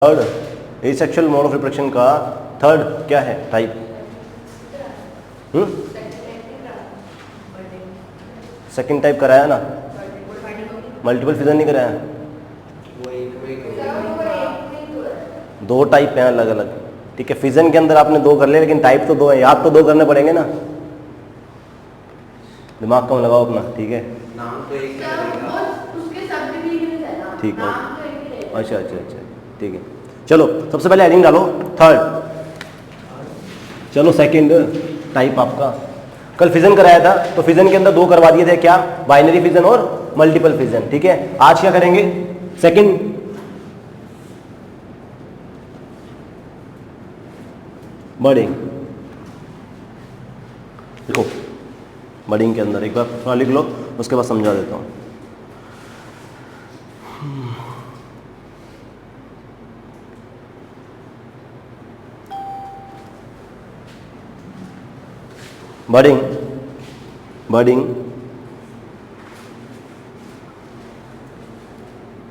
Third asexual mode of reproduction का third क्या है टाइप? सेकंड टाइप कराया ना, मल्टीपल फिजन नहीं कराया। दो टाइप हैं अलग अलग, ठीक है। फिजन के अंदर आपने दो कर लिया, लेकिन टाइप तो दो है, याद तो दो करने पड़ेंगे ना, दिमाग कम लगाओ अपना, ठीक है। नाम तो एक ठीक है, अच्छा अच्छा अच्छा, ठीक है। चलो सबसे पहले हेडिंग डालो थर्ड। चलो सेकंड टाइप आपका, कल फिजन कराया था तो फिजन के अंदर दो करवा दिए थे, क्या? बाइनरी फिजन और मल्टीपल फिजन, ठीक है। आज क्या करेंगे? सेकंड बर्डिंग। देखो बर्डिंग के अंदर एक बार थोड़ा लिख लो, उसके बाद समझा देता हूँ। बर्डिंग बर्डिंग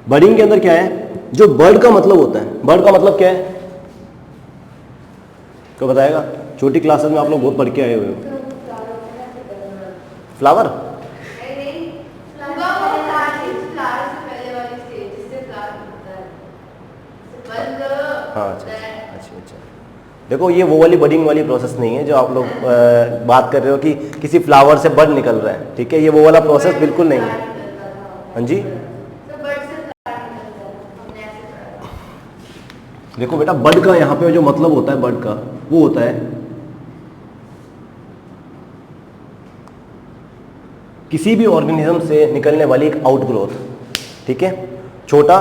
बर्डिंग के अंदर क्या है? जो बर्ड का मतलब होता है, बर्ड का मतलब क्या है? क्या बताएगा? छोटी क्लासेस में आप लोग बहुत पढ़ के आए हुए हो। फ्लावर, हाँ अच्छा अच्छा अच्छा। देखो ये वो वाली बडिंग वाली प्रोसेस नहीं है जो आप लोग बात कर रहे हो कि किसी फ्लावर से बड निकल रहा है, ठीक है। ये वो वाला प्रोसेस बिल्कुल नहीं है। हाँ जी, देखो बेटा, बड का यहाँ पे जो मतलब होता है, बड का वो होता है किसी भी ऑर्गेनिज्म से निकलने वाली एक आउटग्रोथ, ठीक है। छोटा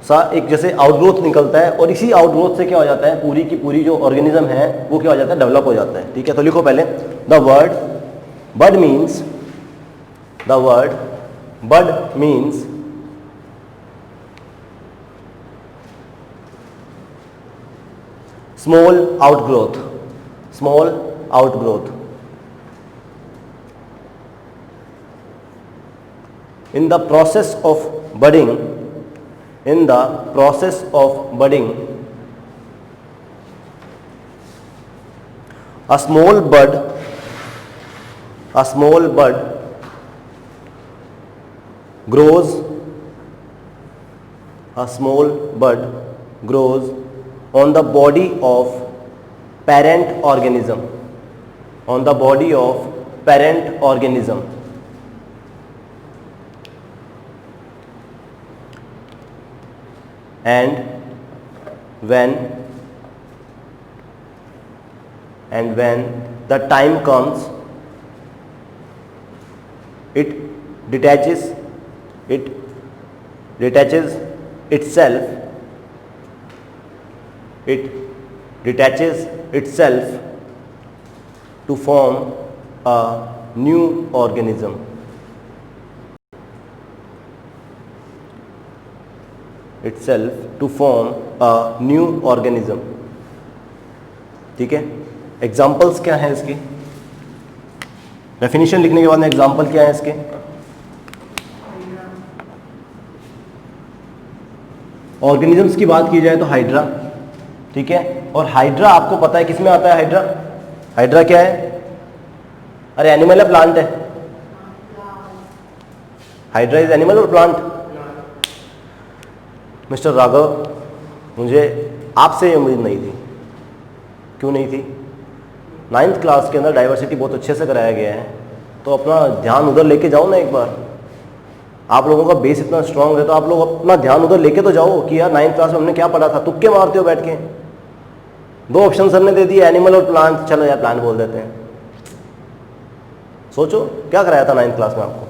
सा एक जैसे आउटग्रोथ निकलता है, और इसी आउटग्रोथ से क्या हो जाता है, पूरी की पूरी जो ऑर्गेनिज्म है वो क्या हो जाता है, डेवलप हो जाता है, ठीक है। तो लिखो पहले the word bud means, the word bud means small outgrowth, small outgrowth. In the process of budding, in the process of budding, a small bud grows, a small bud grows on the body of parent organism, on the body of parent organism. And when the time comes, it detaches itself to form a new organism. Itself to form a new organism, ठीक है। Examples क्या है इसकी? Definition लिखने के बाद में example क्या है इसके? ऑर्गेनिजम्स की बात की जाए तो हाइड्रा, ठीक है। और हाइड्रा आपको पता है किस में आता है? हाइड्रा, हाइड्रा क्या है? अरे एनिमल है प्लांट है? हाइड्रा इज एनिमल और प्लांट? मिस्टर राघव, मुझे आपसे ये उम्मीद नहीं थी। क्यों नहीं थी? 9th क्लास के अंदर डाइवर्सिटी बहुत अच्छे से कराया गया है, तो अपना ध्यान उधर लेके जाओ ना एक बार। आप लोगों का बेस इतना स्ट्रांग है तो आप लोग अपना ध्यान उधर लेके तो जाओ कि यार 9th क्लास में हमने क्या पढ़ा था। तुक्के मारते हो बैठ के। दो ऑप्शन सर ने दे दिए, एनिमल और प्लांट। चलो यार प्लांट बोल देते हैं। सोचो क्या कराया था 9th क्लास में आपको?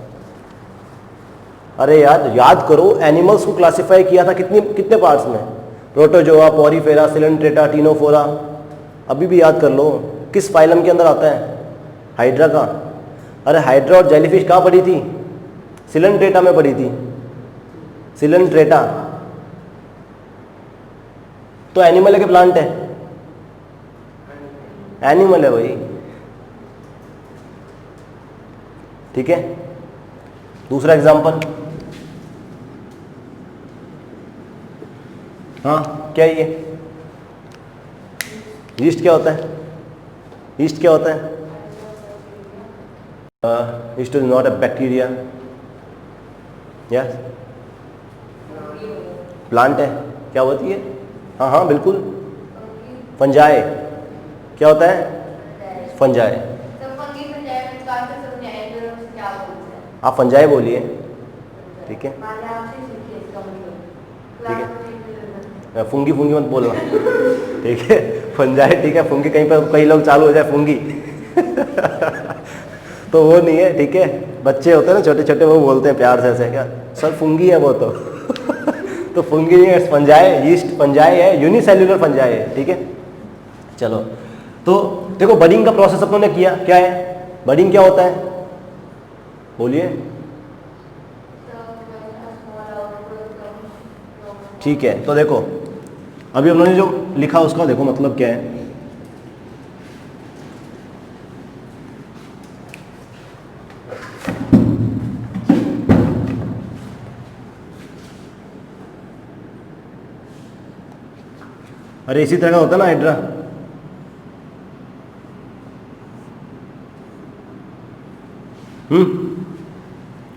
अरे यार याद करो, एनिमल्स को क्लासिफाई किया था कितने पार्ट्स में? Protozoa, Porifera, Coelenterata, Ctenophora. अभी भी याद कर लो, किस फाइलम के अंदर आता है? हाइड्रा का। अरे हाइड्रा और जेलीफिश कहाँ पड़ी थी? सिलेंट्रेटा में पड़ी थी। सिलेंट्रेटा तो एनिमल है कि प्लांट है? एनिमल है भाई, ठीक है। दूसरा एग्जांपल, हाँ क्या है ये? यीस्ट क्या होता है? यीस्ट क्या होता है? Yeast is not a bacteria, yes plant है। क्या होती है? हाँ हाँ बिल्कुल, फंजाई। क्या होता है? फंजाई। आप फंजाई बोलिए, ठीक है ठीक है, फुंगी फुंगी मत बोलना, ठीक है फंजाई ठीक है, फुंगी कहीं पर कई लोग चालू हो जाए फुंगी तो वो नहीं है, ठीक है। बच्चे होते हैं ना छोटे छोटे, वो बोलते हैं प्यार से ऐसे, क्या सर फुंगी है वो तो तो फुंगी नहीं है, फंजाई, यीस्ट फंजाई है, यूनिसेल्युलर फंजाई है, ठीक है। चलो तो देखो बडिंग का प्रोसेस अपनों ने किया, क्या है बडिंग, क्या होता है बोलिए? ठीक है, तो देखो अभी उन्होंने जो लिखा उसका देखो मतलब क्या है। अरे इसी तरह का होता है ना hydra,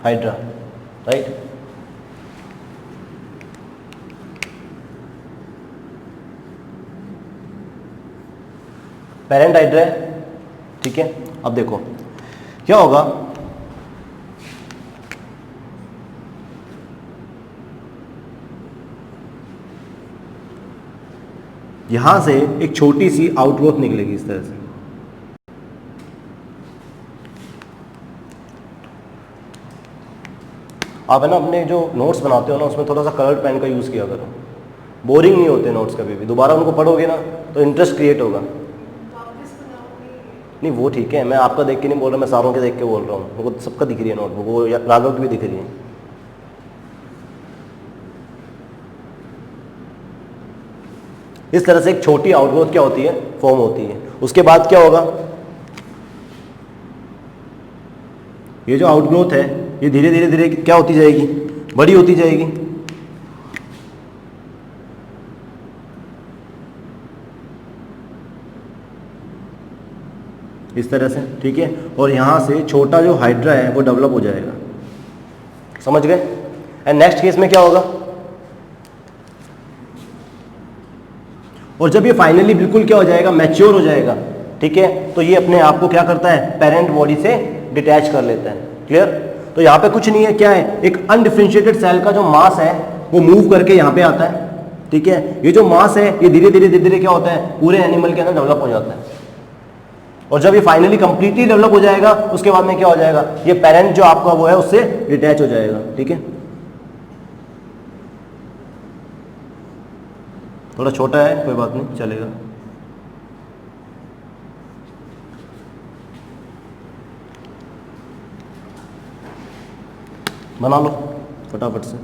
hydra, right. Parent hydra है, ठीक है। अब देखो क्या होगा, यहां से एक छोटी सी आउटग्रोथ निकलेगी इस तरह से, आप है ना अपने जो नोट्स बनाते हो ना उसमें थोड़ा सा कलर्ड पेन का यूज़ किया करो, बोरिंग नहीं होते नोट्स कभी भी, दोबारा उनको पढ़ोगे ना तो इंटरेस्ट क्रिएट होगा। नहीं वो ठीक है, मैं आपका देख के नहीं बोल रहा, मैं सारों के देख के बोल रहा हूँ, मेरे को सबका दिख रही है नोटबुक, वो राघव की भी दिख रही है। इस तरह से एक छोटी आउटग्रोथ क्या होती है, फॉर्म होती है। उसके बाद क्या होगा, ये जो आउटग्रोथ है ये धीरे धीरे धीरे क्या होती जाएगी, बड़ी होती जाएगी। इस तरह से, ठीक है। और यहां से छोटा जो हाइड्रा है वो डेवलप हो जाएगा, समझ गए। एंड नेक्स्ट केस में क्या होगा, और जब ये फाइनली बिल्कुल क्या हो जाएगा, मैच्योर हो जाएगा, ठीक है, तो ये अपने आप को क्या करता है, पेरेंट बॉडी से डिटैच कर लेता है। क्लियर। तो यहाँ पे कुछ नहीं है, क्या है, एक अनडिफरेंशिएटेड सेल का जो मास है वो मूव करके यहाँ पे आता है, ठीक है। ये जो मास है ये धीरे धीरे धीरे धीरे क्या होता है, पूरे एनिमल के अंदर डेवलप हो जाता है। और जब ये फाइनली कंप्लीटली डेवलप हो जाएगा उसके बाद में क्या हो जाएगा, ये पेरेंट जो आपका वो है उससे डिटैच हो जाएगा, ठीक है। थोड़ा छोटा है, कोई बात नहीं, चलेगा। बना लो फटाफट से।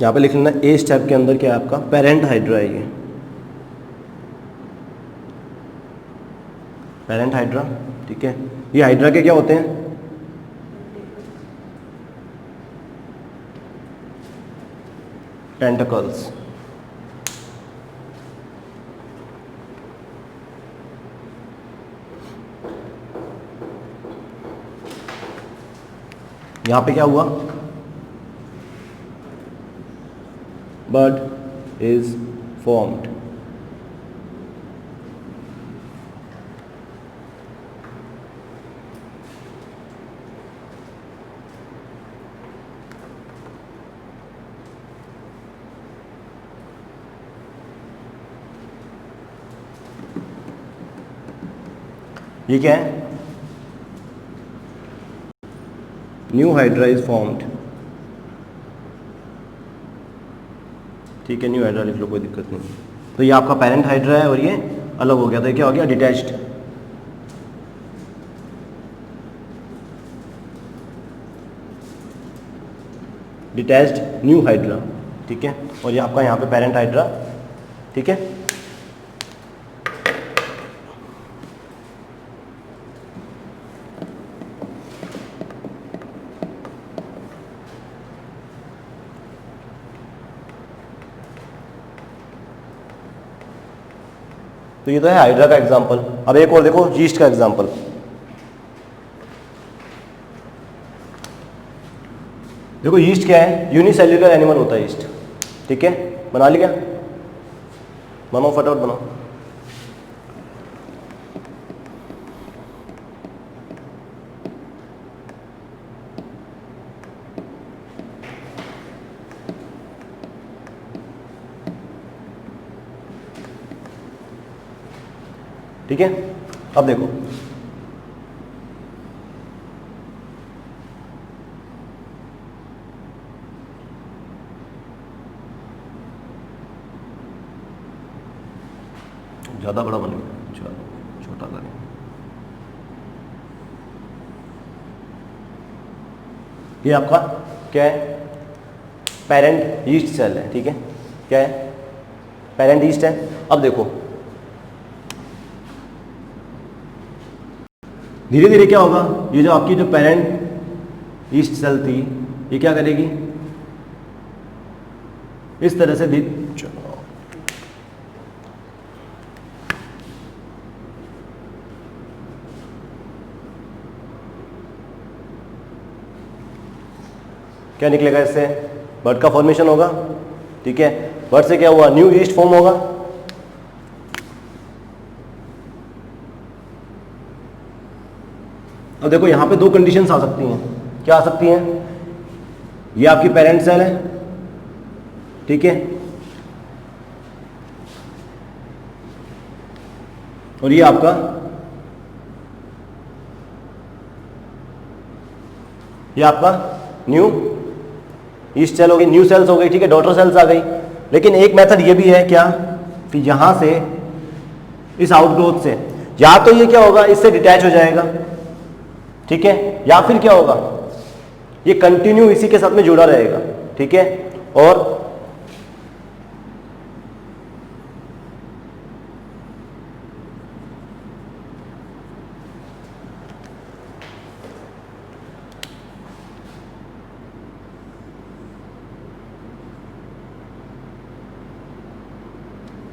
यहाँ पे लिख लेना ए स्टेप के अंदर क्या है आपका, पेरेंट हाइड्रा है ये, पेरेंट हाइड्रा, ठीक है। ये हाइड्रा के क्या होते हैं, टेंटकल्स। यहाँ पे क्या हुआ, bud is formed। ये क्या है? New hydra is formed. ठीक है, न्यू हाइड्रा लिख लो, कोई दिक्कत नहीं। तो ये आपका पेरेंट हाइड्रा है और ये अलग हो गया, तो ये क्या हो गया? डिटैच्ड। डिटैच्ड न्यू हाइड्रा, ठीक है। और ये आपका यहाँ पे पेरेंट हाइड्रा, ठीक है। तो ये तो है हाइड्रा का एग्जांपल। अब एक और देखो, यीस्ट का एग्जांपल। देखो यीस्ट क्या है? यूनिसेल्युलर एनिमल होता है यीस्ट, ठीक है। बना लिया? बनाओ फटाफट बनाओ। ठीक है, अब देखो ज्यादा बड़ा बन गया, चलो छोटा करें। ये आपका क्या है? पेरेंट यीस्ट सेल है, ठीक है। क्या है? पेरेंट यीस्ट है। अब देखो धीरे धीरे क्या होगा? ये जो आपकी जो पेरेंट यीस्ट सेल थी, ये क्या करेगी? इस तरह से क्या निकलेगा? इससे बर्ड का फॉर्मेशन होगा, ठीक है। बर्ड से क्या हुआ? न्यू यीस्ट फॉर्म होगा। अब देखो यहां पे दो कंडीशंस आ सकती हैं। क्या आ सकती हैं? ये आपकी पेरेंट सेल है, ठीक है, और ये आपका न्यू यीस्ट सेल हो गई, न्यू सेल्स हो गई, ठीक है, डॉटर सेल्स आ गई। लेकिन एक मेथड ये भी है क्या, कि यहां से इस आउटग्रोथ से या तो ये क्या होगा? इससे डिटैच हो जाएगा, ठीक है, या फिर क्या होगा? ये कंटिन्यू इसी के साथ में जुड़ा रहेगा, ठीक है। और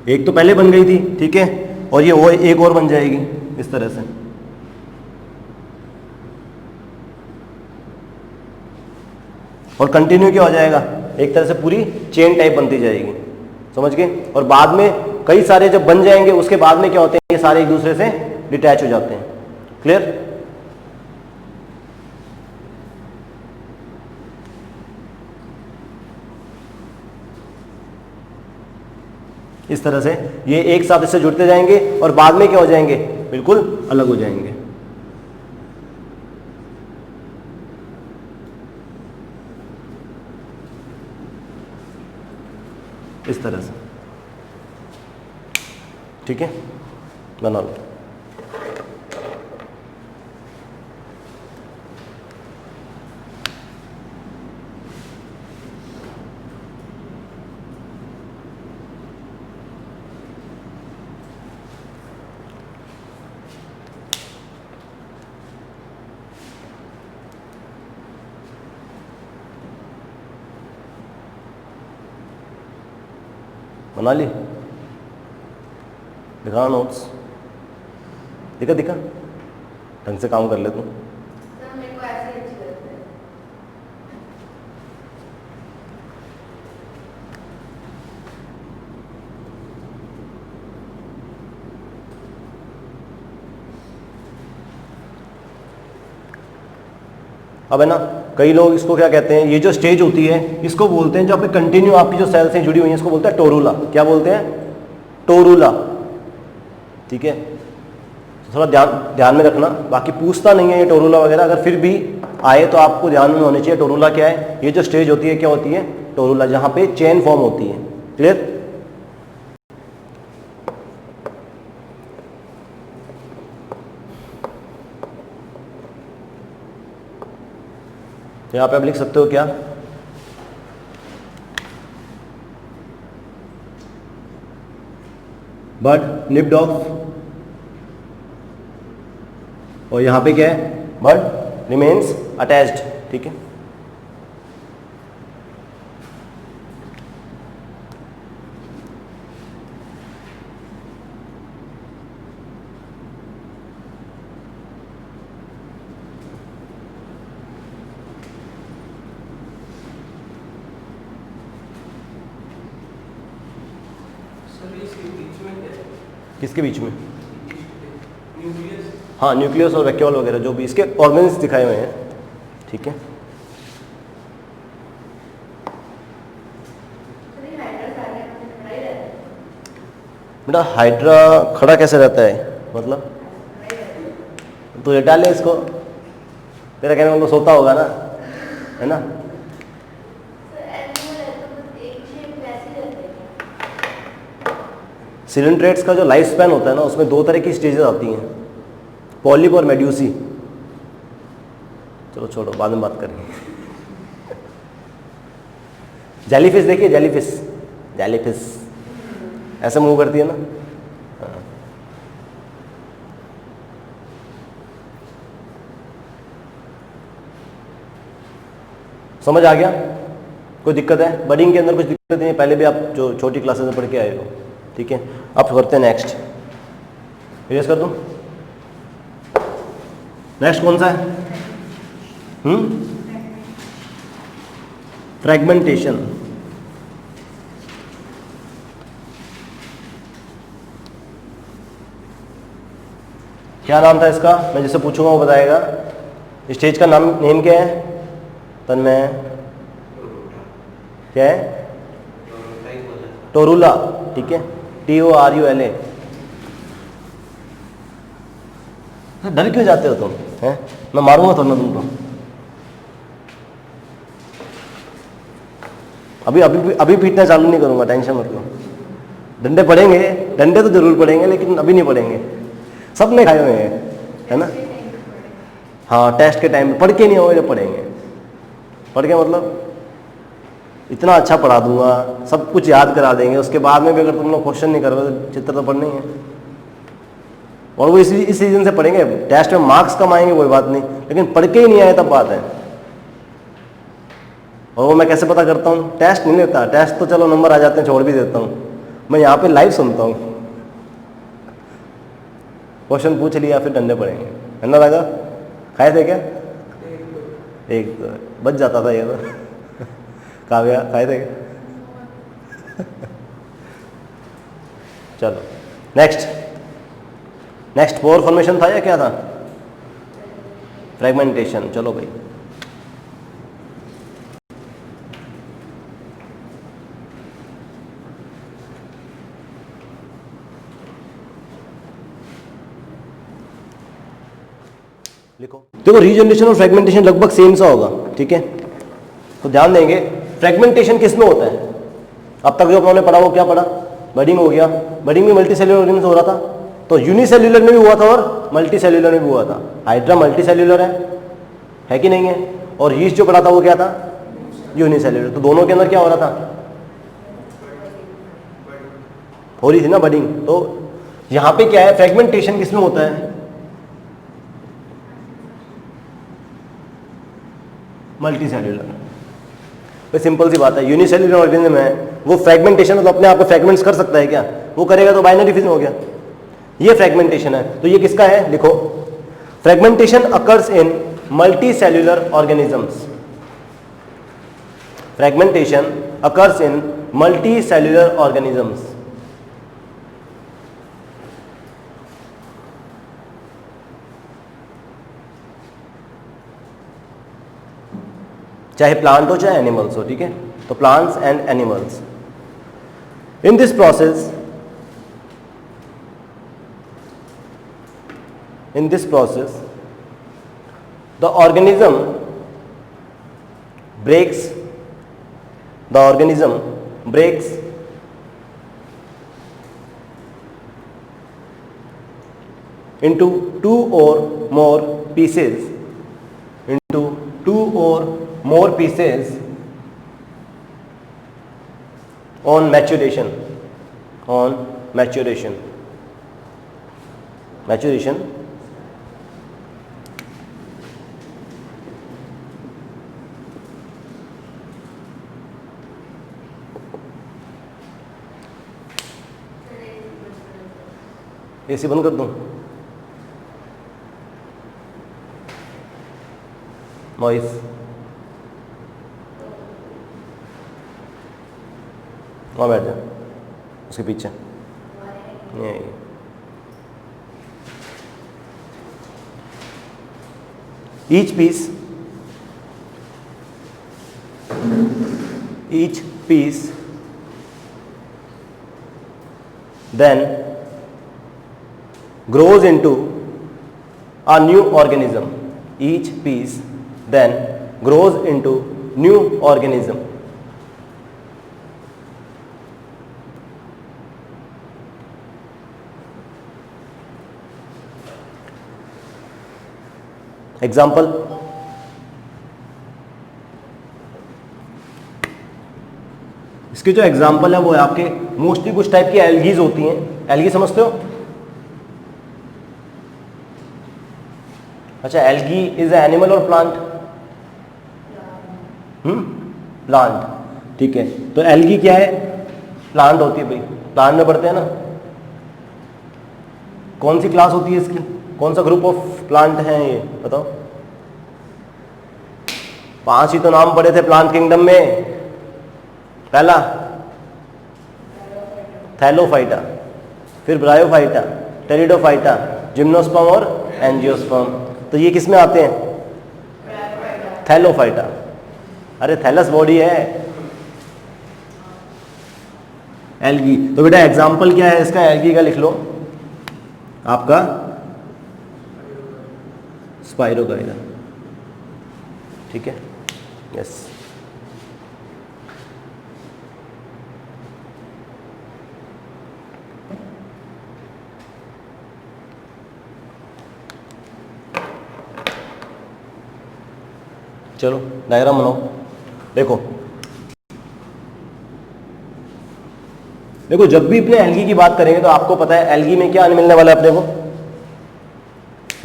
एक तो पहले बन गई थी, ठीक है, और ये वो एक और बन जाएगी इस तरह से। और कंटिन्यू क्या हो जाएगा? एक तरह से पूरी चेन टाइप बनती जाएगी, समझ गए। और बाद में कई सारे जब बन जाएंगे उसके बाद में क्या होते हैं? ये सारे एक दूसरे से डिटैच हो जाते हैं। क्लियर? इस तरह से ये एक साथ इससे जुड़ते जाएंगे और बाद में क्या हो जाएंगे? बिल्कुल अलग हो जाएंगे। इस तरह से, ठीक है, बना लो। बना ली? दिखा नोट्स, दिखा दिखा, ढंग से काम कर ले तू। मेरे को ऐसे ही अच्छी लगती है। अब है ना, कई लोग इसको क्या कहते हैं? ये जो स्टेज होती है इसको बोलते हैं, जो आपकी कंटिन्यू आपकी जो सेल्स हैं जुड़ी हुई हैं, इसको बोलते हैं टोरूला। क्या बोलते हैं? टोरूला, ठीक है। थोड़ा ध्यान में रखना। बाकी पूछता नहीं है ये टोरूला वगैरह, अगर फिर भी आए तो आपको ध्यान में होनी चाहिए टोरूला क्या है। ये जो स्टेज होती है क्या होती है? टोरूला, जहाँ पे चेन फॉर्म होती है। क्लियर? यहाँ पे आप लिख सकते हो क्या? बर्ड निप्ड ऑफ, और यहाँ पे क्या है? Bird remains attached. ठीक है, किसके बीच में? हाँ, न्यूक्लियस और वैक्यूल वगैरह जो भी इसके ऑर्गन्स दिखाए हुए हैं। ठीक है, बेटा हाइड्रा खड़ा कैसे रहता है? मतलब तो लेटा ले इसको, तेरा कहने मतलब सोता होगा ना, है ना? सिलिंड्रेट्स का जो लाइफ स्पैन होता है ना, उसमें दो तरह की स्टेजेस आती हैं, पॉलिप और मेड्यूसी। चलो छोड़ो, बाद में बात करेंगे। जेलीफिश देखिए, जेलीफिश ऐसे मूव करती है ना। हाँ। समझ आ गया? कोई दिक्कत है? बडिंग के अंदर कुछ दिक्कत नहीं है, पहले भी आप जो छोटी क्लासेस में पढ़ के आए हो। ठीक है, अब करते हैं नेक्स्ट। इरेज कर दूं? नेक्स्ट कौन सा है? फ्रैगमेंटेशन। क्या नाम था इसका? मैं जिससे पूछूंगा वो बताएगा। स्टेज का नेम क्या है? तन्मय, क्या है? टोरूला। ठीक है, TORULA। डर क्यों जाते हो तुम? हैं? मैं मारूंगा थोड़ा ना तुमको। अभी पीटना चालू नहीं करूंगा, टेंशन मत लो। डंडे पड़ेंगे, डंडे तो जरूर पड़ेंगे, लेकिन अभी नहीं पड़ेंगे। सबने खाए हुए हैं, है ना? हाँ, टेस्ट के टाइम में पढ़ के नहीं होंगे, जब पढ़ेंगे। पढ़ के मतलब इतना अच्छा पढ़ा दूंगा, सब कुछ याद करा देंगे, उसके बाद में भी अगर तुम लोग क्वेश्चन नहीं कर रहे तो चित्र तो पढ़ने ही है। और वो इस रीजन से पढ़ेंगे। टेस्ट में मार्क्स कम आएंगे कोई बात नहीं, लेकिन पढ़ के ही नहीं आए तब बात है। और वो मैं कैसे पता करता हूँ? टेस्ट नहीं लेता। टेस्ट तो चलो नंबर आ जाते हैं, छोड़ भी देता हूँ। मैं यहाँ पे लाइव सुनता हूँ। क्वेश्चन पूछ लिया, फिर डंडे पड़ेंगे, है ना? लगा खाए थे क्या? एक तो बच जाता था ये तो। काव्या खाए थे क्या? चलो नेक्स्ट पोर फॉर्मेशन था या क्या था? फ्रैगमेंटेशन। चलो भाई, लिखो। देखो, रीजनरेशन और फ्रैगमेंटेशन लगभग सेम सा होगा। ठीक है, तो ध्यान देंगे। फ्रैगमेंटेशन किस में होता है? अब तक जो अपने पढ़ा वो क्या पढ़ा? बडिंग हो गया। बडिंग में मल्टी सेल्यूलर ऑर्गेनिज्म हो रहा था, तो यूनिसेल्यूलर में भी हुआ था और मल्टी सेल्यूलर में भी हुआ था। हाइड्रा मल्टी सेल्यूलर है कि नहीं है? और यीस्ट जो पढ़ा था वो क्या था? यूनिसेल्यूलर। तो दोनों के अंदर क्या हो रहा था? हो रही थी ना बडिंग। तो यहां पे क्या है? फ्रैगमेंटेशन किस में होता है? Multi cellular. भाई सिंपल सी बात है, यूनिसेल्यूलर ऑर्गेनिज्म है, वो फ्रैगमेंटेशन तो अपने आप को फ्रैगमेंट्स कर सकता है क्या? वो करेगा तो बाइनरी फिजन हो गया। ये फ्रैगमेंटेशन है। तो ये किसका है? लिखो, fragmentation occurs in multi cellular organisms. Fragmentation occurs in multi cellular organisms. चाहे प्लांट हो चाहे एनिमल्स हो। ठीक है, तो plants and animals. In this process in this process the organism breaks into two or more pieces on maturation AC बंद कर दूं? नॉइस वहाँ बैठ जा, उसके पीछे ये each piece then grows into a new organism. Each piece then grows into new organism. Example, इसके जो एग्जाम्पल है वो है आपके मोस्टली कुछ टाइप की एल्गीज होती हैं। एल्गी समझते हो? अच्छा, एल्गी इज एनिमल और प्लांट? प्लांट, ठीक है। तो एल्गी क्या है? प्लांट होती है भाई, प्लांट में पढ़ते हैं ना। कौन सी क्लास होती है इसकी? कौन सा ग्रुप ऑफ प्लांट है ये बताओ? 5 ही तो नाम पढ़े थे प्लांट किंगडम में। पहला थैलोफाइटा, फिर ब्रायोफाइटा, टेरिडोफाइटा, जिम्नोस्पर्म और एंजियोस्पर्म। तो ये किस में आते हैं? थैलोफाइटा। अरे थैलस बॉडी है एल्गी। तो बेटा एग्जाम्पल क्या है इसका? एल्गी का लिख लो आपका स्पाइरोगाइरा, ठीक है। यस, चलो डायग्राम बनाओ। देखो जब भी अपने एल्गी की बात करेंगे तो आपको पता है एल्गी में क्या मिलने वाला है अपने को?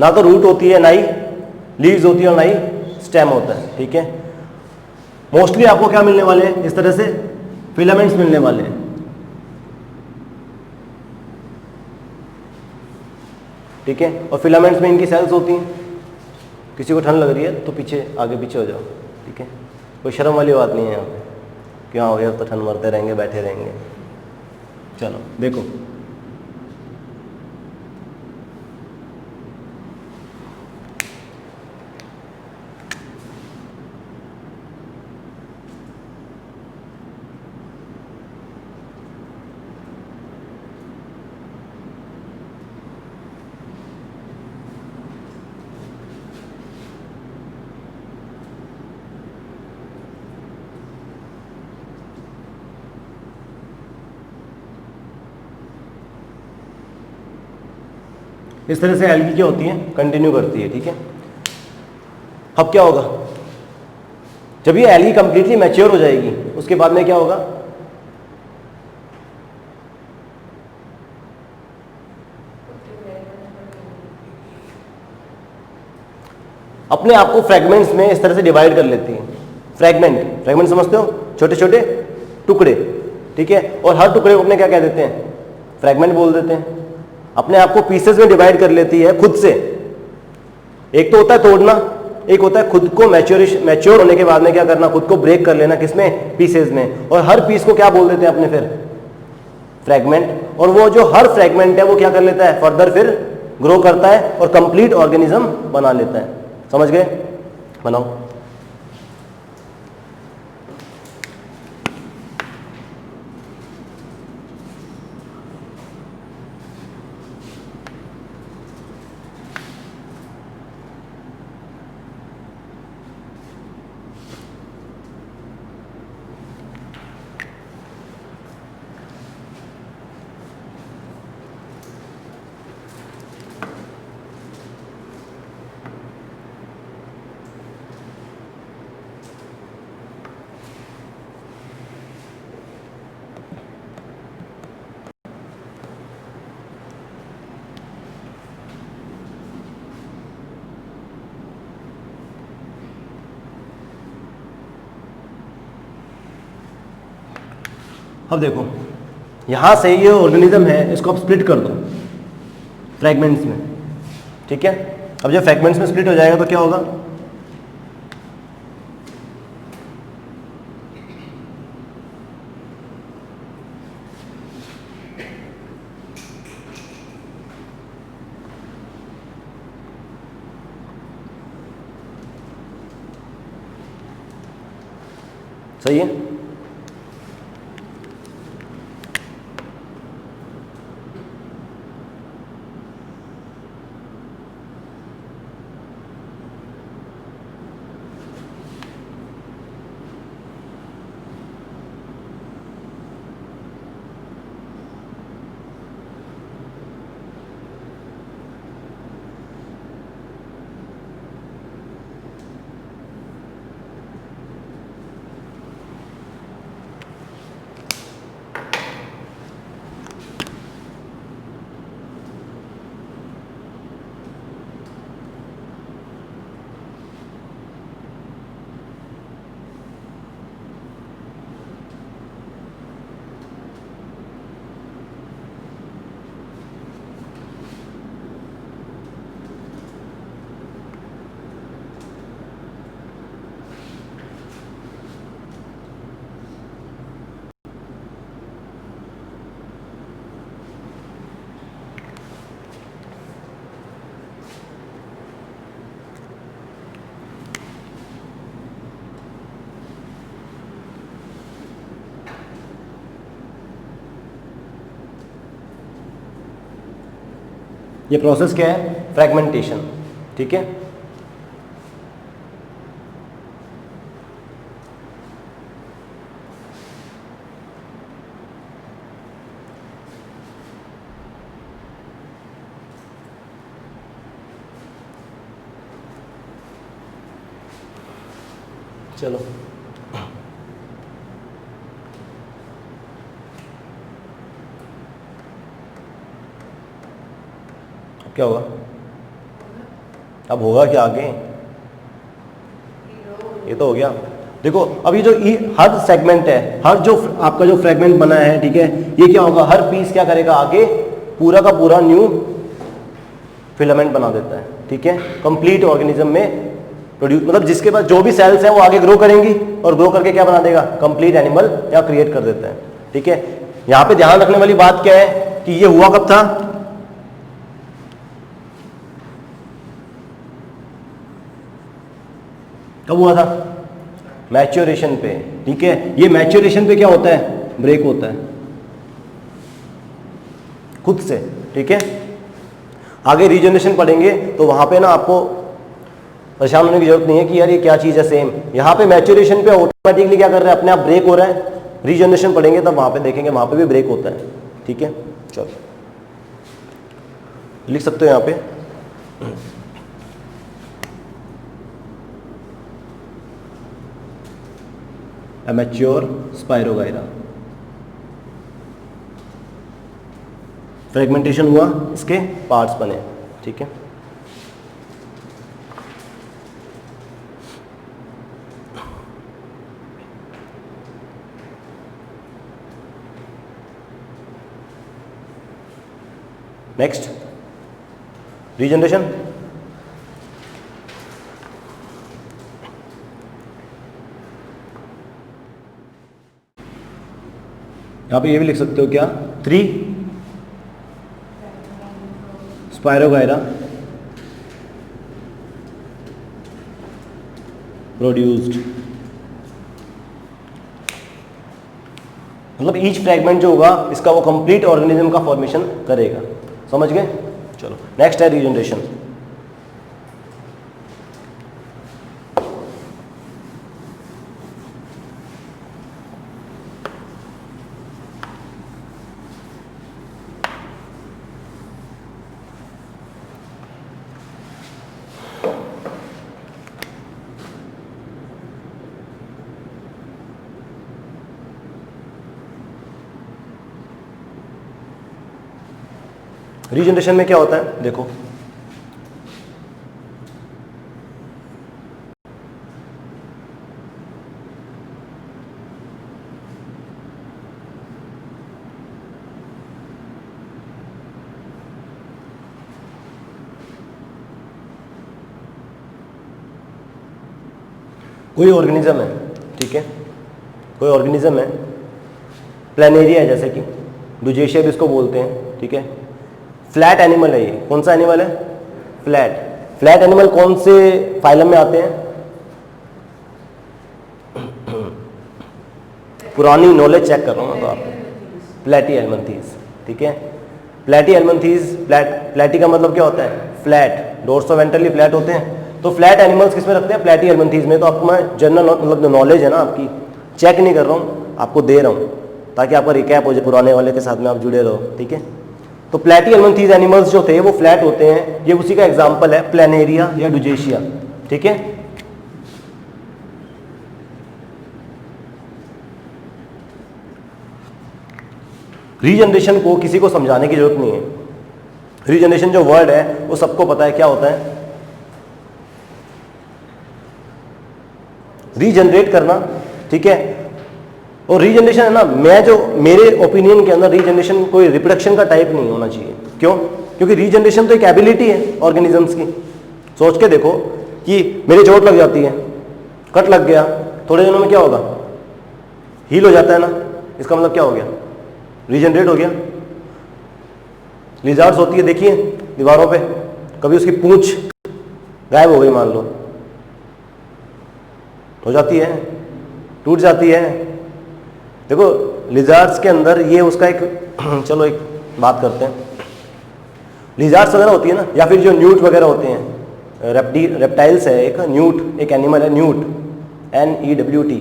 ना तो रूट होती है, ना ही लीव्स होती है और ना ही स्टेम होता है, ठीक है। मोस्टली आपको क्या मिलने वाले हैं? इस तरह से फिलामेंट्स मिलने वाले हैं, ठीक है। और फिलामेंट्स में इनकी सेल्स होती हैं। किसी को ठंड लग रही है तो पीछे आगे पीछे हो जाओ, ठीक है। कोई शर्म वाली बात नहीं है यहाँ पे, क्या हो गया तो ठंड मरते रहेंगे, बैठे रहेंगे। चलो देखो, इस तरह से एल्गी क्या होती है? कंटिन्यू करती है, ठीक है। अब क्या होगा? जब ये एल्गी कंप्लीटली मैच्योर हो जाएगी उसके बाद में क्या होगा? अपने आप को फ्रैगमेंट्स में इस तरह से डिवाइड कर लेती है। फ्रैगमेंट समझते हो? छोटे छोटे टुकड़े, ठीक है। और हर टुकड़े को अपने क्या कह देते हैं? फ्रैगमेंट बोल देते हैं। अपने आप को पीसेस में डिवाइड कर लेती है खुद से। एक तो होता है तोड़ना, एक होता है खुद को मैच्योर होने के बाद में क्या करना? खुद को ब्रेक कर लेना। किसमें? पीसेस में। और हर पीस को क्या बोल देते हैं अपने? फिर फ्रैगमेंट। और वो जो हर फ्रैगमेंट है वो क्या कर लेता है? फर्दर फिर ग्रो करता है और कंप्लीट ऑर्गेनिज्म बना लेता है। समझ गए? बनाओ। अब देखो यहाँ से ये ऑर्गेनिज्म है, इसको आप स्प्लिट कर दो फ्रैगमेंट्स में, ठीक है। अब जब फ्रैगमेंट्स में स्प्लिट हो जाएगा तो क्या होगा, सही है। ये प्रोसेस क्या है, फ्रैगमेंटेशन, ठीक है। चलो क्या होगा, अब होगा क्या आगे, ये तो हो गया। देखो अभी जो हर सेगमेंट है, हर जो आपका जो फ्रेगमेंट बना है, ठीक है, ये क्या होगा, हर पीस क्या करेगा आगे, पूरा का पूरा न्यू फिलामेंट बना देता है, ठीक है। कंप्लीट ऑर्गेनिज्म में प्रोड्यूस, मतलब जिसके पास जो भी सेल्स हैं वो आगे ग्रो करेंगी और ग्रो करके क्या बना देगा, कंप्लीट एनिमल या क्रिएट कर देता है, ठीक है। यहां पे ध्यान रखने वाली बात क्या है कि ये हुआ कब था, कब हुआ था, मैच्योरेशन पे, ठीक है। ये मैच्योरेशन पे क्या होता है, ब्रेक होता है खुद से, ठीक है। आगे रीजनरेशन पढ़ेंगे तो वहां पे ना आपको परेशान होने की जरूरत नहीं है कि यार ये क्या चीज है, सेम यहाँ पे मैच्योरेशन पे ऑटोमेटिकली क्या कर रहा है, अपने आप ब्रेक हो रहा है। रीजनरेशन पढ़ेंगे तब वहां पे देखेंगे, वहां पे भी ब्रेक होता है, ठीक है। चलो लिख सकते हो यहाँ पे, मैच्योर स्पाइरोगाइरा, फ्रेगमेंटेशन हुआ, इसके पार्ट्स बने, ठीक है। नेक्स्ट रीजनरेशन, यहां पे ये भी लिख सकते हो क्या, 3 स्पाइरोगाइरा प्रोड्यूस्ड, मतलब ईच फ्रैगमेंट जो होगा इसका वो कंप्लीट ऑर्गेनिज्म का फॉर्मेशन करेगा, समझ गए। चलो नेक्स्ट है रीजनरेशन। रीजनरेशन में क्या होता है, देखो कोई ऑर्गेनिज्म है, ठीक है, कोई ऑर्गेनिज्म है, प्लेनेरिया है जैसे कि, डुजेशिया भी इसको बोलते हैं, ठीक है, फ्लैट एनिमल है ये। कौन सा एनिमल है? फ्लैट। फ्लैट एनिमल कौन से फाइलम में आते हैं? पुरानी नॉलेज चेक कर रहा हूँ मैं तो आप। प्लेटीहेल्मिन्थीज, ठीक है, प्लेटीहेल्मिन्थीज, प्लेटी का मतलब क्या होता है? फ्लैट, डोर्सोवेंट्रली फ्लैट होते हैं। तो फ्लैट एनिमल्स किस में रखते हैं? प्लेटीहेल्मिन्थीज में। तो आपको मैं जनरल मतलब जो नॉलेज है ना आपकी, चेक नहीं कर रहा हूँ, आपको दे रहा हूँ ताकि आपका रिकैप हो जाए, पुराने वाले के साथ में आप जुड़े रहो, ठीक है। तो प्लेटीहेल्मिन्थीज एनिमल्स जो थे वो फ्लैट होते हैं, ये उसी का एग्जाम्पल है, प्लेनेरिया या डुजेशिया, ठीक है। रीजनरेशन को किसी को समझाने की जरूरत नहीं है। रीजनरेशन जो वर्ड है वो सबको पता है क्या होता है। रीजनरेट करना, ठीक है। और रीजनरेशन है ना, मेरे ओपिनियन के अंदर रीजनरेशन कोई रिप्रोडक्शन का टाइप नहीं होना चाहिए। क्यों? क्योंकि रीजनरेशन तो एक एबिलिटी है ऑर्गेनिजम्स की। सोच के देखो कि मेरी चोट लग जाती है, कट लग गया, थोड़े दिनों में क्या होगा? हील हो जाता है ना। इसका मतलब क्या हो गया? रीजनरेट हो गया। लिजार्ड्स होती है, देखिए दीवारों पे, कभी उसकी पूंछ गायब हो गई मान लो, हो जाती है, टूट जाती है। देखो लिजार्ड्स के अंदर ये उसका एक चलो एक बात करते हैं। लिजार्ड्स वगैरह होती है ना, या फिर जो न्यूट वगैरह होते हैं, रेप्टाइल्स है, एक न्यूट, एक एनिमल है न्यूट, NEWT।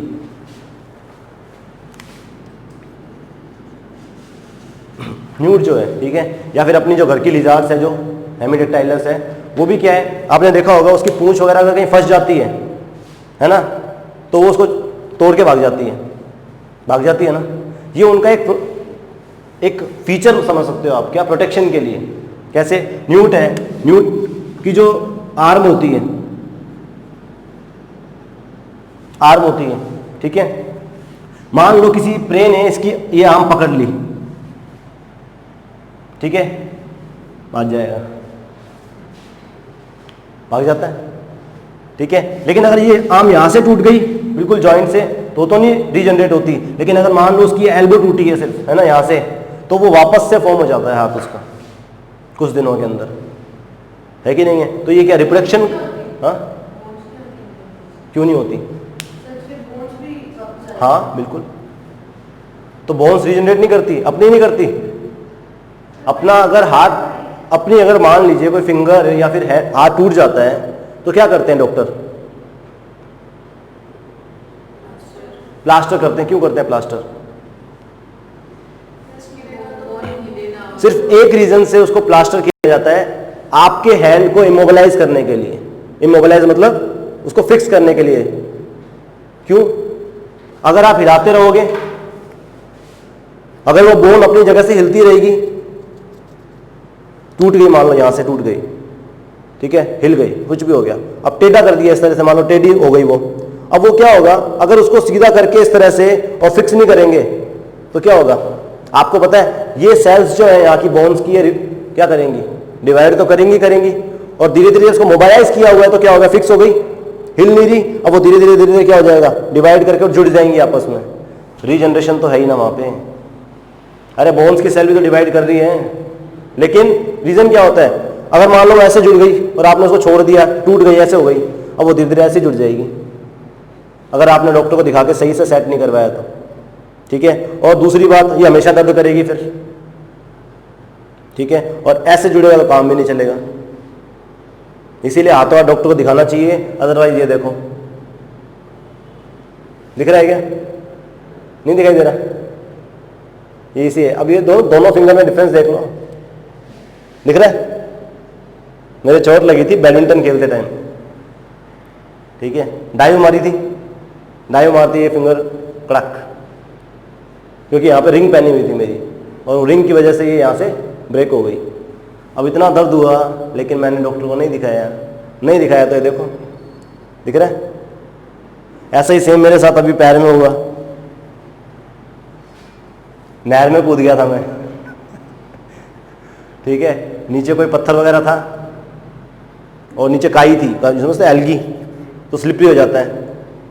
न्यूट जो है, ठीक है, या फिर अपनी जो घर की लिजार्ड्स है जो हेमिडेक्टाइलस है, वो भी क्या है, आपने देखा होगा उसकी पूंछ वगैरह अगर कहीं फंस जाती है ना, तो वो उसको तोड़ के भाग जाती है ना। ये उनका एक फीचर समझ सकते हो आप, क्या? प्रोटेक्शन के लिए। कैसे? न्यूट है, न्यूट की जो आर्म होती है, ठीक है, मान लो किसी प्रे ने इसकी ये आर्म पकड़ ली, ठीक है, भाग जाता है, ठीक है। लेकिन अगर ये आर्म यहां से टूट गई बिल्कुल जॉइंट से, तो नहीं रीजनरेट होती। लेकिन अगर मान लो उसकी एल्बो टूटी है सिर्फ, है ना, यहाँ से, तो वो वापस से फॉर्म हो जाता है हाथ उसका कुछ दिनों के अंदर, है कि नहीं है? तो ये क्या रिप्रोडक्शन? हाँ, क्यों नहीं होती? हाँ बिल्कुल। तो बोन्स रीजनरेट नहीं करती, अपनी नहीं करती। अपना अगर हाथ, अपनी अगर मान लीजिए कोई फिंगर या फिर हाथ टूट जाता है, तो क्या करते हैं डॉक्टर? प्लास्टर करते हैं। क्यों करते हैं प्लास्टर? सिर्फ एक रीजन से उसको प्लास्टर किया जाता है, आपके हैंड को इमोबिलाइज करने के लिए। इमोबिलाइज मतलब उसको फिक्स करने के लिए। क्यों? अगर आप हिलाते रहोगे, अगर वो बोन अपनी जगह से हिलती रहेगी, टूट गई मान लो, यहां से टूट गई, ठीक है, हिल गई, कुछ भी हो गया, अब टेढ़ा कर दिया इस तरह से, मान लो टेढ़ी हो गई वो, अब वो क्या होगा? अगर उसको सीधा करके इस तरह से और फिक्स नहीं करेंगे तो क्या होगा? आपको पता है ये सेल्स जो है यहाँ की बोन्स की, क्या करेंगी? डिवाइड तो करेंगी, और धीरे धीरे इसको मोबाइलाइज किया हुआ है तो क्या होगा? फिक्स हो गई, हिल नहीं रही, अब वो धीरे धीरे क्या हो जाएगा? डिवाइड करके और जुड़ जाएंगी आपस में। रीजनरेशन तो है ही ना वहां पे। अरे बोन्स की सेल भी तो डिवाइड कर रही है, लेकिन रीजन क्या होता है? अगर मान लो ऐसे जुड़ गई और आपने उसको छोड़ दिया, टूट गई, ऐसे हो गई, अब वो धीरे धीरे ऐसे जुड़ जाएगी, अगर आपने डॉक्टर को दिखा के सही से सेट नहीं करवाया तो, ठीक है। और दूसरी बात, ये हमेशा दर्द करेगी फिर, ठीक है, और ऐसे जुड़ेगा तो काम भी नहीं चलेगा। इसीलिए हाथों हाथ डॉक्टर को दिखाना चाहिए, अदरवाइज ये देखो, दिख रहा है क्या? नहीं दिखाई दे रहा? ये इसी है। अब ये दोनों फिंगर में डिफरेंस देख लो, दिख रहा है? मेरे चोट लगी थी बैडमिंटन खेलते टाइम, ठीक है, डाइव मारी थी, डाइव मारती ये फिंगर कड़क, क्योंकि यहाँ पे रिंग पहनी हुई थी मेरी, और रिंग की वजह से ये यहाँ से ब्रेक हो गई। अब इतना दर्द हुआ, लेकिन मैंने डॉक्टर को नहीं दिखाया तो ये देखो, दिख रहा है? ऐसा ही सेम मेरे साथ अभी पैर में हुआ, नहर में कूद गया था मैं, ठीक है, नीचे कोई पत्थर वगैरह था और नीचे काई थी, समझते एल्गी, तो स्लिपरी हो जाता है,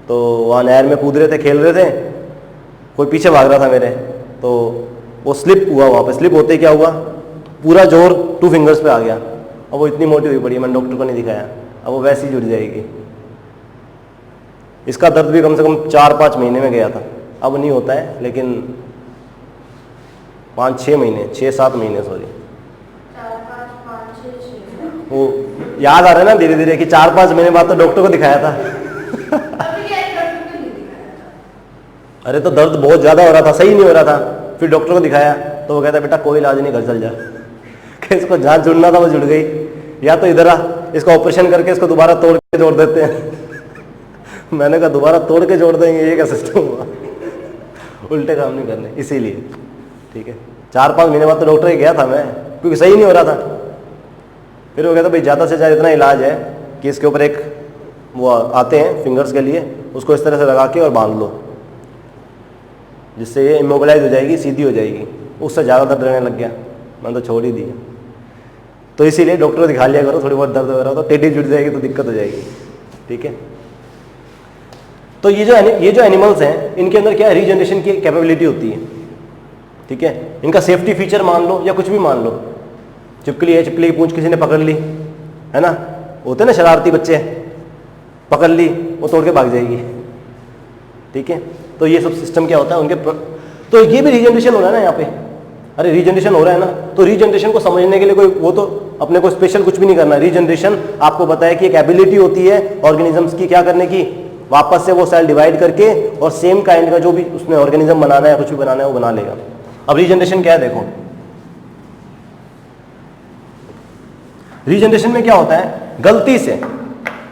तो वहाँ नहर में कूद रहे थे, खेल रहे थे, कोई पीछे भाग रहा था मेरे, तो वो स्लिप हुआ। वहाँ पे स्लिप होते क्या हुआ, पूरा जोर 2 फिंगर्स पे आ गया। अब वो इतनी मोटी हुई पड़ी है, मैंने डॉक्टर को नहीं दिखाया, अब वो वैसे ही जुड़ जाएगी। इसका दर्द भी कम से कम 4-5 महीने में गया था, अब नहीं होता है, लेकिन 5-6 महीने, 6-7 महीने सॉरी, 4, 5, 5, 6, 6। वो याद आ रहा है ना धीरे धीरे कि 4-5 महीने बाद तो डॉक्टर को दिखाया था। अभी क्या है, डॉक्टर को नहीं दिखाया था। अरे तो दर्द बहुत ज़्यादा हो रहा था, सही नहीं हो रहा था, फिर डॉक्टर को दिखाया तो वो कहता बेटा कोई इलाज नहीं, घर चल जा। कि इसको जहाँ जुड़ना था वो जुड़ गई, या तो इधर आ, इसको ऑपरेशन करके इसको दोबारा तोड़ के जोड़ देते हैं। मैंने कहा दोबारा तोड़ के जोड़ देंगे, ये क्या सिस्टम हुआ। उल्टे काम नहीं करने, इसीलिए ठीक है। 4-5 महीने बाद तो डॉक्टर के गया था मैं, क्योंकि सही नहीं हो रहा था। फिर वो कहता भाई ज़्यादा से ज़्यादा इतना इलाज है कि इसके ऊपर एक वो आते हैं फिंगर्स के लिए, उसको इस तरह से लगा के और बांध लो, जिससे ये इमोबिलाइज हो जाएगी, सीधी हो जाएगी। उससे ज़्यादा दर्द रहने लग गया, मैंने तो छोड़ ही दिया। तो इसीलिए डॉक्टर को दिखा लिया करो, थोड़ी बहुत दर्द हो रहा हो तो टेढ़ी जुड़ जाएगी तो दिक्कत हो जाएगी, ठीक है। तो ये जो एनिमल्स हैं, इनके अंदर क्या है, रीजनरेशन की कैपेबिलिटी होती है, ठीक है। इनका सेफ्टी फीचर मान लो या कुछ भी मान लो, चिपकली है, चिपकली की पूंछ किसी ने पकड़ ली है ना, होते ना शरारती बच्चे, पकड़ ली वो तोड़ के भाग जाएगी, ठीक है। तो ये सब सिस्टम क्या होता है उनके तो ये भी रीजनरेशन हो रहा है ना यहाँ पे। अरे रीजनरेशन हो रहा है ना, तो रीजनरेशन को समझने के लिए कोई वो तो अपने को स्पेशल कुछ भी नहीं करना। रीजनरेशन आपको बताया कि एक एबिलिटी होती है ऑर्गेनिजम्स की, क्या करने की, वापस से वो सेल डिवाइड करके और सेम काइंड का जो भी उसने ऑर्गेनिज्म बनाना है, कुछ भी बनाना है वो बना लेगा। अब रीजनरेशन क्या है देखो, रीजनरेशन में क्या होता है, गलती से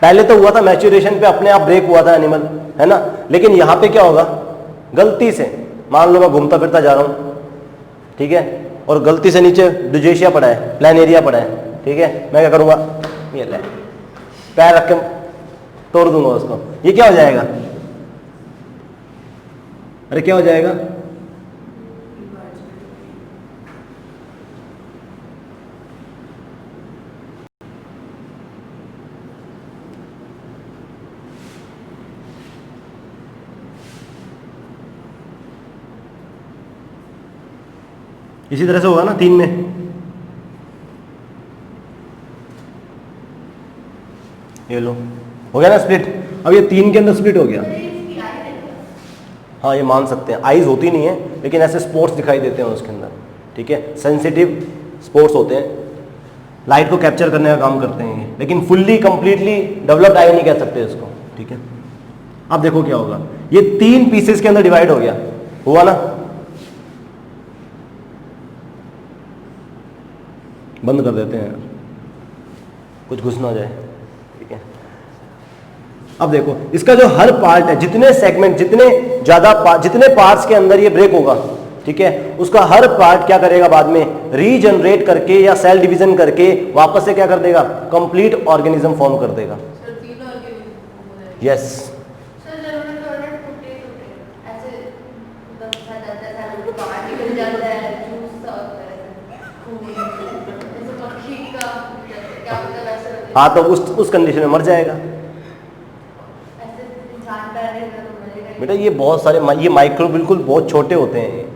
पहले तो हुआ था मैच्योरेशन पे अपने आप ब्रेक हुआ था एनिमल, है ना, लेकिन यहां पे क्या होगा, गलती से मान लो मैं घूमता फिरता जा रहा हूं, ठीक है, और गलती से नीचे डुजेशिया पड़ा है, प्लानेरिया पड़ा है, ठीक है, मैं क्या करूंगा, ये ले पैर रख के तोड़ दूंगा उसको, ये क्या हो जाएगा, अरे क्या हो जाएगा, इसी तरह से होगा ना 3 में, ये लो हो गया ना स्प्लिट। अब ये 3 के अंदर स्प्लिट हो गया, हाँ ये मान सकते हैं, आईज होती नहीं है लेकिन ऐसे स्पॉट्स दिखाई देते हैं उसके अंदर, ठीक है, सेंसिटिव स्पॉट्स होते हैं, लाइट को कैप्चर करने का काम करते हैं ये, लेकिन फुल्ली कंप्लीटली डेवलप्ड आई नहीं कह सकते इसको, ठीक है। अब देखो क्या होगा, ये 3 पीसेस के अंदर डिवाइड हो गया, हुआ ना, बंद कर देते हैं कुछ घुस ना जाए, ठीक है। अब देखो इसका जो हर पार्ट है, जितने सेगमेंट, जितने पार्ट्स के अंदर ये ब्रेक होगा, ठीक है, उसका हर पार्ट क्या करेगा, बाद में रीजनरेट करके या सेल डिवीजन करके वापस से क्या कर देगा, कंप्लीट ऑर्गेनिज्म फॉर्म कर देगा। सर तीनों ऑर्गेनिज्म, यस, सर जरूरत थोड़ा टूटे ऐसे एकदम सा जाता है, सारा बाहर निकल जाता है, जूस सा होता है जैसे पक्षी का, क्या होता है वैसे होता है। हाँ तो उस कंडीशन में मर जाएगा ऐसे इंसान पैर रहेगा तो मरेगा ही। बेटा। ये बहुत सारे ये माइक्रो बिल्कुल बहुत छोटे होते हैं ये,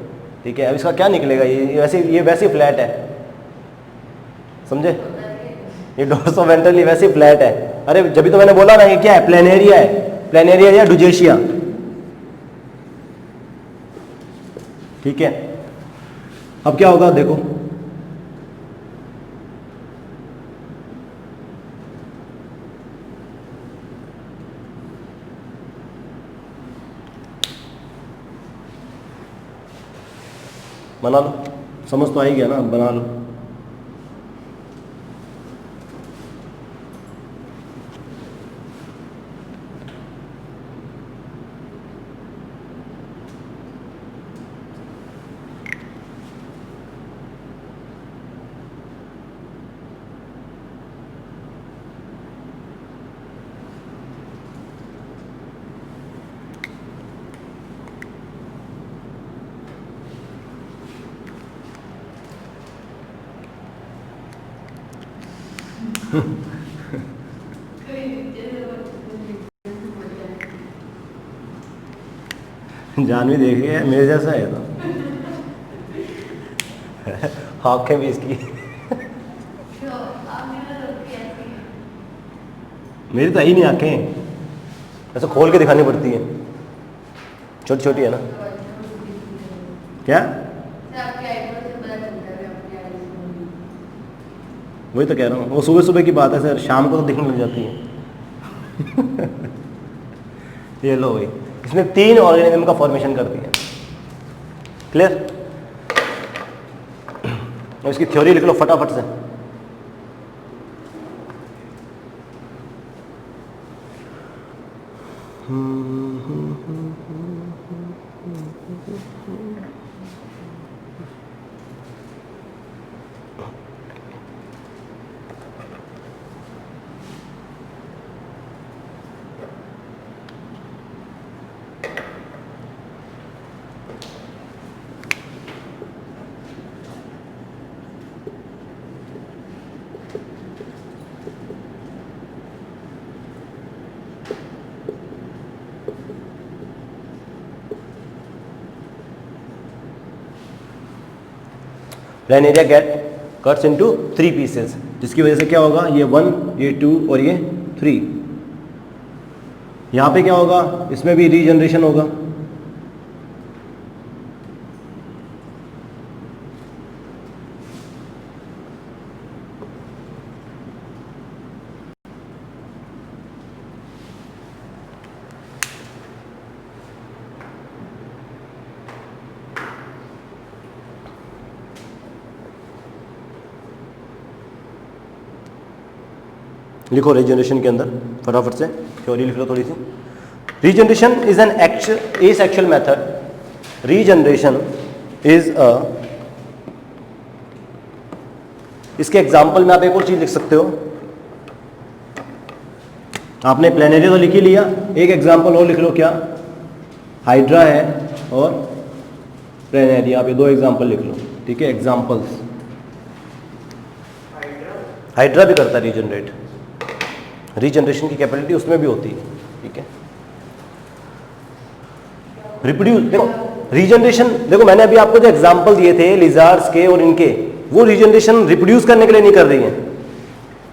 ठीक है। अब इसका क्या निकलेगा, ये वैसे फ्लैट है, समझे, ये डोर्सोवेंट्रली वैसे फ्लैट है। अरे जब भी तो मैंने बोला ना, ये क्या है, प्लेनेरिया है, प्लेनेरिया या डुजेशिया, ठीक है। अब क्या होगा देखो, बना लो, समझ तो आ ही गया ना, बना लो। जानवी देख रही है, मेरे जैसा है तो। आँखें भी इसकी। मेरी तो है ही नहीं आँखें, ऐसे खोल के दिखानी पड़ती है, छोटी छोटी है ना। क्या? वही तो कह रहा हूँ, वो सुबह सुबह की बात है सर, शाम को तो दिखने लग जाती है। ये लो भाई, इसने 3 ऑर्गेनिज्म का फॉर्मेशन कर दिया। क्लियर? इसकी थ्योरी लिख लो फटाफट से। Plan area get cuts into 3 pieces, जिसकी वजह से क्या होगा, ये 1, ये 2 और ये 3। यहाँ पे क्या होगा, इसमें भी रीजनरेशन होगा। लिखो रीजनरेशन के अंदर फटाफट से, थ्योरी लिख लो थोड़ी सी। Regeneration is an asexual method. Regeneration is a, इसके एग्जाम्पल में आप एक और चीज लिख सकते हो। आपने प्लेनेरिया तो लिख ही लिया, एक एग्जाम्पल और लिख लो, क्या? हाइड्रा है और प्लेनेरिया, आप ये 2 एग्जाम्पल लिख लो, ठीक है? एग्जाम्पल्स। हाइड्रा भी करता है रीजनरेट, रीजनरेशन की कैपेबिलिटी उसमें भी होती है, ठीक है? रिप्रोड्यूस, देखो रीजनरेशन, देखो मैंने अभी आपको जो एग्जांपल दिए थे लिजार्ड्स के और इनके, वो रीजनरेशन रिप्रोड्यूस करने के लिए नहीं कर रही हैं,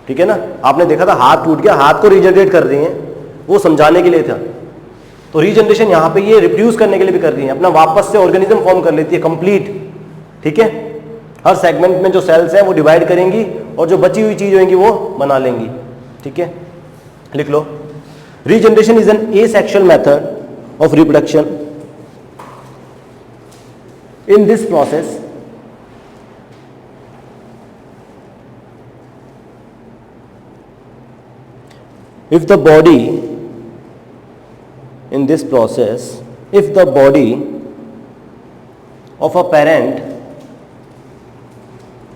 ठीक है ना? आपने देखा था हाथ टूट गया, हाथ को रीजनरेट कर रही हैं, वो समझाने के लिए था। तो रीजनरेशन यहाँ पे ये रिप्रोड्यूस करने के लिए भी कर रही है, अपना वापस से ऑर्गेनिज्म फॉर्म कर लेती है कंप्लीट, ठीक है? हर सेगमेंट में जो सेल्स हैं वो डिवाइड करेंगी और जो बची हुई चीज होंगी वो बना लेंगी, ठीक है? लिख लो, regeneration is an asexual method of reproduction. In this process if the body in this process if the body of a parent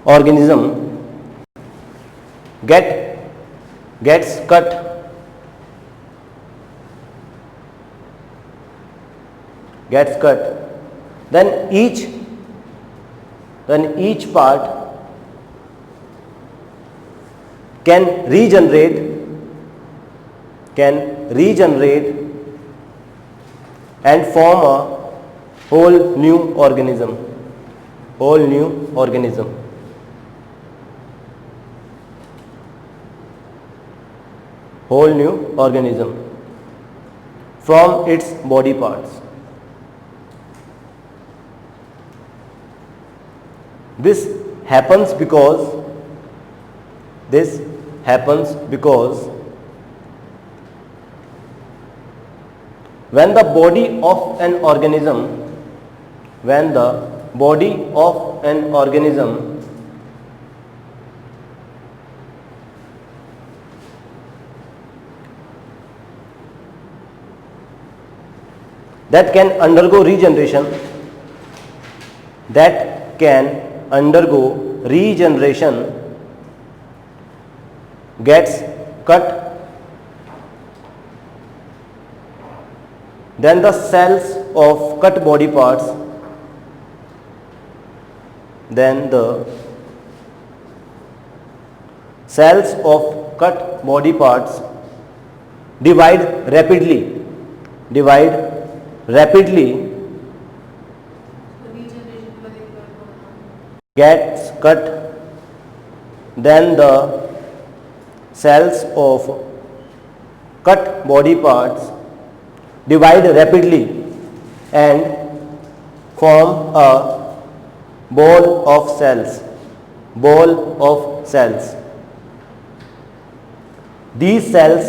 organism gets cut, then each part can regenerate and form a whole new organism from its body parts. This happens because when the body of an organism that can undergo regeneration gets cut, then the cells of cut body parts divide rapidly gets cut, then the cells of cut body parts divide rapidly and form a ball of cells. These cells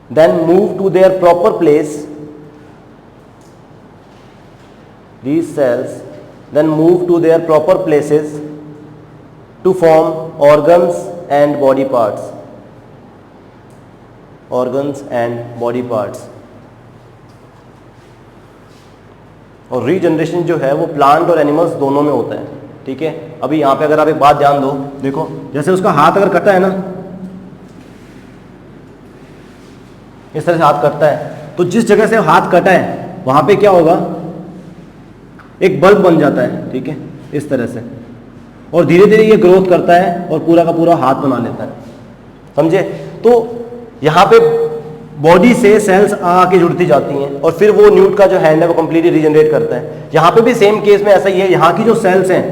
then move to their proper place. These cells then move to their proper places to form organs and body parts. और regeneration जो है वो plant और animals दोनों में होता है, ठीक है। अभी यहाँ पे अगर आप एक बात ध्यान दो, देखो जैसे उसका हाथ अगर कटा है ना, इस तरह से हाथ कटता है, तो जिस जगह से हाथ कटा है वहां पे क्या होगा, एक बल्ब बन जाता है, ठीक है, इस तरह से, और धीरे धीरे ये ग्रोथ करता है और पूरा का पूरा हाथ बना लेता है, समझे। तो यहाँ पे बॉडी से सेल्स आके जुड़ती जाती हैं और फिर वो न्यूट का जो हैंड है वो कंप्लीटली रीजनरेट करता है। यहाँ पे भी सेम केस में ऐसा ही है, यहाँ की जो सेल्स हैं,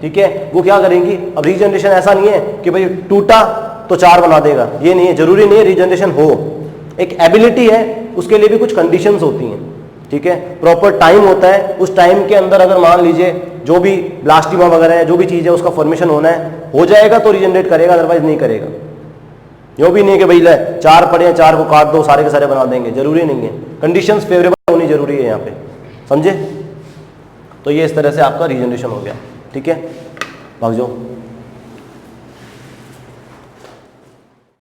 ठीक है, वो क्या करेंगी, अब रीजनरेशन ऐसा नहीं है कि भाई टूटा तो 4 बना देगा, ये नहीं है, जरूरी नहीं है रीजनरेशन हो, एक एबिलिटी है, उसके लिए भी कुछ कंडीशंस होती हैं, ठीक है, प्रॉपर टाइम होता है, उस टाइम के अंदर अगर मान लीजिए जो भी ब्लास्टिमा वगैरह है, जो भी चीज़ है उसका फॉर्मेशन होना है, हो जाएगा तो रीजनरेट करेगा, अदरवाइज नहीं करेगा। यो भी नहीं है कि भाई ले 4 पड़े हैं 4 को काट दो सारे के सारे बना देंगे, जरूरी नहीं है, कंडीशंस फेवरेबल होनी जरूरी है यहाँ पे, समझे। तो ये इस तरह से आपका रीजनरेशन हो गया, ठीक है, भाग जाओ।